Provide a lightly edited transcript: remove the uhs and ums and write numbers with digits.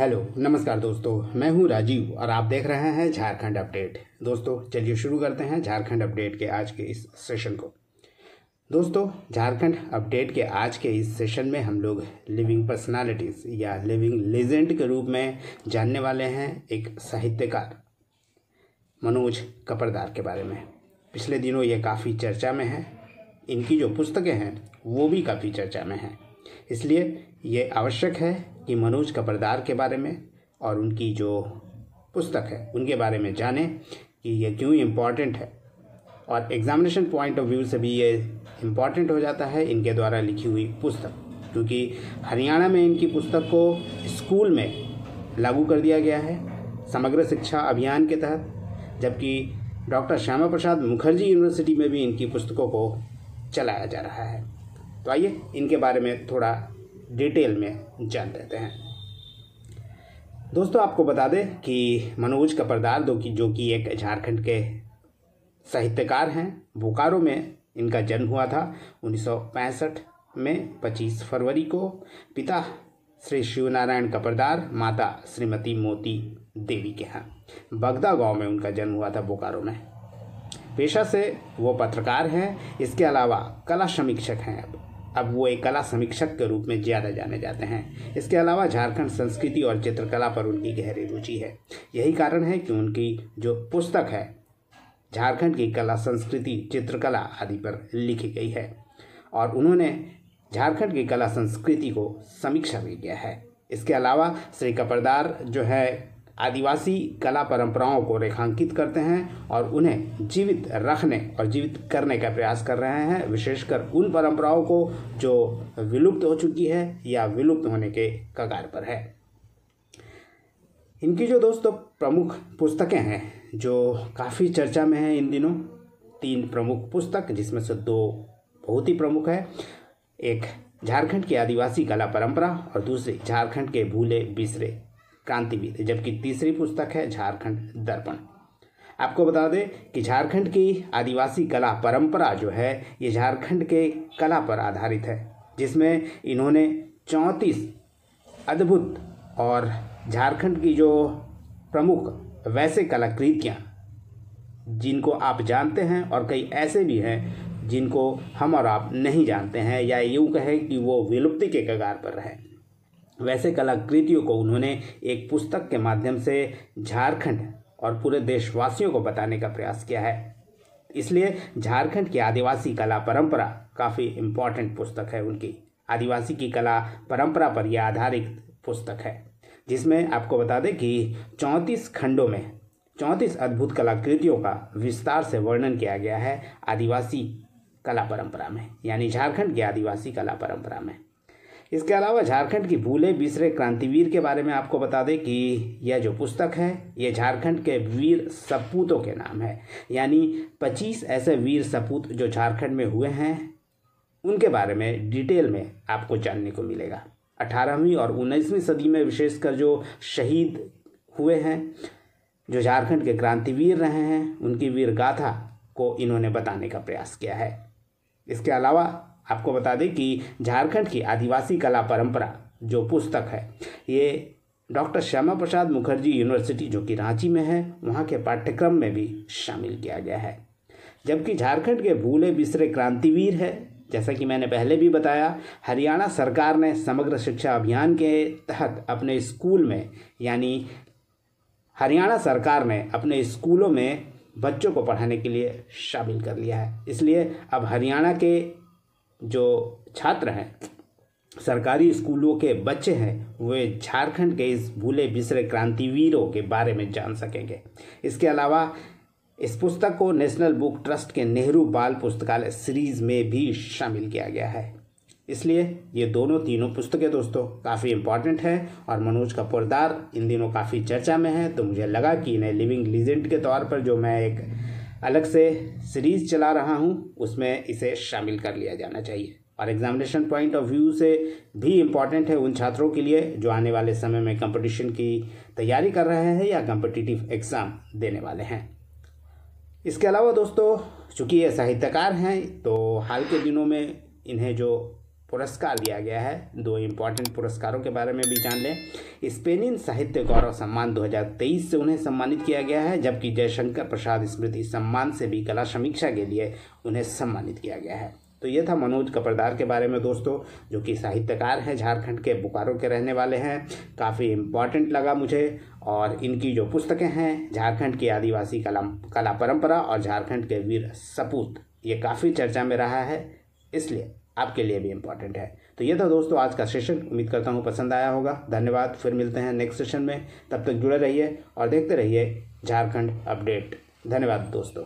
Hello नमस्कार दोस्तों, मैं हूं राजीव और आप देख रहे हैं झारखंड अपडेट। दोस्तों चलिए शुरू करते हैं झारखंड अपडेट के आज के इस सेशन को। दोस्तों झारखंड अपडेट के आज के इस सेशन में हम लोग लिविंग पर्सनालिटीज़ या लिविंग लेजेंड के रूप में जानने वाले हैं एक साहित्यकार मनोज कपरदार के बारे में। पिछले दिनों ये काफ़ी चर्चा में है, इनकी जो पुस्तकें हैं वो भी काफ़ी चर्चा में हैं, इसलिए ये आवश्यक है कि मनोज कपरदार के बारे में और उनकी जो पुस्तक है उनके बारे में जानें कि ये क्यों इम्पॉर्टेंट है। और एग्जामिनेशन पॉइंट ऑफ व्यू से भी ये इम्पॉर्टेंट हो जाता है इनके द्वारा लिखी हुई पुस्तक, क्योंकि हरियाणा में इनकी पुस्तक को स्कूल में लागू कर दिया गया है समग्र शिक्षा अभियान के तहत, जबकि डॉक्टर श्यामा प्रसाद मुखर्जी यूनिवर्सिटी में भी इनकी पुस्तकों को चलाया जा रहा है। तो आइए इनके बारे में थोड़ा डिटेल में जान लेते हैं। दोस्तों आपको बता दें कि मनोज कपरदार जो कि एक झारखंड के साहित्यकार हैं, बोकारो में इनका जन्म हुआ था 1965 में 25 फरवरी को। पिता श्री शिवनारायण कपरदार, माता श्रीमती मोती देवी के यहाँ बगदा गांव में उनका जन्म हुआ था बोकारो में। पेशा से वो पत्रकार हैं, इसके अलावा कला समीक्षक हैं। अब वो एक कला समीक्षक के रूप में ज़्यादा जाने जाते हैं। इसके अलावा झारखंड संस्कृति और चित्रकला पर उनकी गहरी रुचि है। यही कारण है कि उनकी जो पुस्तक है झारखंड की कला संस्कृति चित्रकला आदि पर लिखी गई है और उन्होंने झारखंड की कला संस्कृति को समीक्षा भी किया है। इसके अलावा श्री कपरदार जो है आदिवासी कला परंपराओं को रेखांकित करते हैं और उन्हें जीवित रखने और जीवित करने का प्रयास कर रहे हैं, विशेषकर उन परंपराओं को जो विलुप्त हो चुकी है या विलुप्त होने के कगार पर है। इनकी जो दोस्तों प्रमुख पुस्तकें हैं जो काफ़ी चर्चा में हैं इन दिनों, 3 प्रमुख पुस्तक जिसमें से 2 बहुत ही प्रमुख है। एक झारखंड की आदिवासी कला परंपरा और दूसरी झारखंड के भूले बिसरे क्रांतिवीर, जबकि तीसरी पुस्तक है झारखंड दर्पण। आपको बता दें कि झारखंड की आदिवासी कला परंपरा जो है ये झारखंड के कला पर आधारित है, जिसमें इन्होंने 34 अद्भुत और झारखंड की जो प्रमुख वैसे कलाकृतियाँ जिनको आप जानते हैं और कई ऐसे भी हैं जिनको हम और आप नहीं जानते हैं या यूँ कहें कि वो विलुप्ति के कगार पर रहे, वैसे कलाकृतियों को उन्होंने एक पुस्तक के माध्यम से झारखंड और पूरे देशवासियों को बताने का प्रयास किया है। इसलिए झारखंड की आदिवासी कला परंपरा काफ़ी इम्पॉर्टेंट पुस्तक है। उनकी आदिवासी की कला परंपरा पर यह आधारित पुस्तक है, जिसमें आपको बता दें कि 34 खंडों में 34 अद्भुत कलाकृतियों का विस्तार से वर्णन किया गया है आदिवासी कला परंपरा में, यानी झारखंड की आदिवासी कला परंपरा में। इसके अलावा झारखंड की भूले बिसरे क्रांतिवीर के बारे में आपको बता दें कि यह जो पुस्तक है ये झारखंड के वीर सपूतों के नाम है, यानी 25 ऐसे वीर सपूत जो झारखंड में हुए हैं उनके बारे में डिटेल में आपको जानने को मिलेगा। 18वीं और 19वीं सदी में विशेषकर जो शहीद हुए हैं, जो झारखंड के क्रांतिवीर रहे हैं, उनकी वीर गाथा को इन्होंने बताने का प्रयास किया है। इसके अलावा आपको बता दें कि झारखंड की आदिवासी कला परंपरा जो पुस्तक है ये डॉक्टर श्यामा प्रसाद मुखर्जी यूनिवर्सिटी जो कि रांची में है वहाँ के पाठ्यक्रम में भी शामिल किया गया है। जबकि झारखंड के भूले बिसरे क्रांतिवीर है, जैसा कि मैंने पहले भी बताया, हरियाणा सरकार ने समग्र शिक्षा अभियान के तहत अपने स्कूल में, यानी हरियाणा सरकार ने अपने स्कूलों में बच्चों को पढ़ाने के लिए शामिल कर लिया है। इसलिए अब हरियाणा के जो छात्र हैं, सरकारी स्कूलों के बच्चे हैं, वे झारखंड के इस भूले बिसरे क्रांतिवीरों के बारे में जान सकेंगे। इसके अलावा इस पुस्तक को नेशनल बुक ट्रस्ट के नेहरू बाल पुस्तकालय सीरीज़ में भी शामिल किया गया है। इसलिए ये तीनों पुस्तकें दोस्तों काफ़ी इम्पॉर्टेंट है और मनोज कपरदार इन दिनों काफ़ी चर्चा में है, तो मुझे लगा कि इन्हें लिविंग लीजेंड के तौर पर जो मैं एक अलग से सीरीज़ चला रहा हूँ उसमें इसे शामिल कर लिया जाना चाहिए। और एग्जामिनेशन पॉइंट ऑफ व्यू से भी इम्पॉर्टेंट है उन छात्रों के लिए जो आने वाले समय में कंपटीशन की तैयारी कर रहे हैं या कॉम्पिटिटिव एग्ज़ाम देने वाले हैं। इसके अलावा दोस्तों चूँकि ये साहित्यकार हैं तो हाल के दिनों में इन्हें जो पुरस्कार दिया गया है। 2 इम्पॉर्टेंट पुरस्कारों के बारे में भी जान लें। स्पेनिन साहित्य गौरव सम्मान 2023 से उन्हें सम्मानित किया गया है, जबकि जयशंकर प्रसाद स्मृति सम्मान से भी कला समीक्षा के लिए उन्हें सम्मानित किया गया है। तो ये था मनोज कपरदार के बारे में दोस्तों, जो कि साहित्यकार हैं, झारखंड के बोकारो के रहने वाले हैं। काफ़ी इम्पॉर्टेंट लगा मुझे, और इनकी जो पुस्तकें हैं झारखंड की आदिवासी कला परंपरा और झारखंड के वीर सपूत, ये काफ़ी चर्चा में रहा है, इसलिए आपके लिए भी इम्पॉर्टेंट है। तो ये था दोस्तों आज का सेशन। उम्मीद करता हूँ पसंद आया होगा। धन्यवाद। फिर मिलते हैं नेक्स्ट सेशन में। तब तक जुड़े रहिए और देखते रहिए झारखंड अपडेट। धन्यवाद दोस्तों।